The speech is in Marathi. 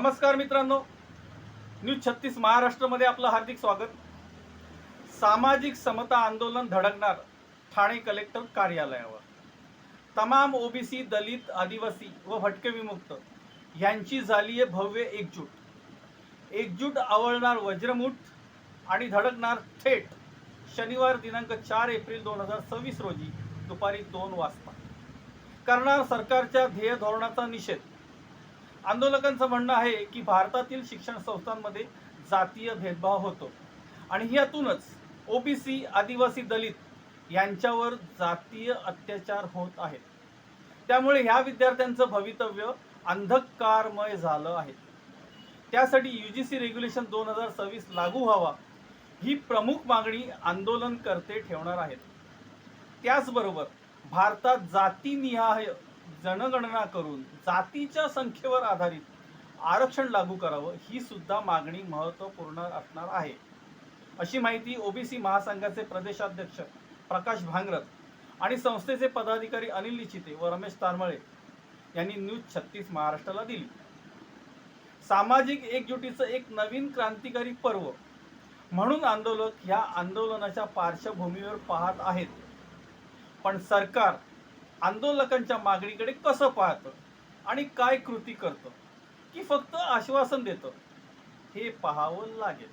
नमस्कार मित्रांनो, न्यूज 36 महाराष्ट्रामध्ये आपलं हार्दिक स्वागत. सामाजिक समता आंदोलन धडकणार ठाणे कलेक्टर कार्यालयावर. तमाम ओबीसी, दलित, आदिवासी व भटके विमुक्त यांची झाली आहे भव्य एकजूट आवळणार वज्रमुठ आणि धडकणार थेट शनिवार दिनांक 4 एप्रिल 2026 रोजी दुपारी 2 वाजता करणार सरकारच्या ध्येय धोरणाचा निषेध. आंदोलकांचं म्हणणं आहे की भारतातील शिक्षण संस्थांमध्ये जातीय भेदभाव होतो आणि यातूनच ओबीसी, आदिवासी, दलित यांच्यावर जातीय अत्याचार होत आहेत. त्यामुळे ह्या विद्यार्थ्यांचं भवितव्य अंधकारमय झालं आहे. त्यासाठी UGC रेग्युलेशन 2026 लागू व्हावा ही प्रमुख मागणी आंदोलनकर्ते ठेवणार आहेत. त्याचबरोबर भारतात जातीनिहाय जनगणना करून जातीच्या संख्येवर आधारित आरक्षण लागू करावं ही सुद्धा मागणी महत्त्वपूर्ण असणार आहे, अशी माहिती ओबीसी महासंघाचे प्रदेशाध्यक्ष प्रकाश भांगरत आणि संस्थेचे पदाधिकारी अनिल निचिते व रमेश तारमळे यांनी न्यूज 36 महाराष्ट्राला दिली. सामाजिक एकजुटीचं एक नवीन क्रांतिकारी पर्व म्हणून आंदोलक ह्या आंदोलनाच्या पार्श्वभूमीवर पाहत आहेत. पण सरकार आंदोलकांच्या मागणीकडे कसं पाहतं आणि काय कृती करतं की फक्त आश्वासन देतं हे पाहावं लागेल.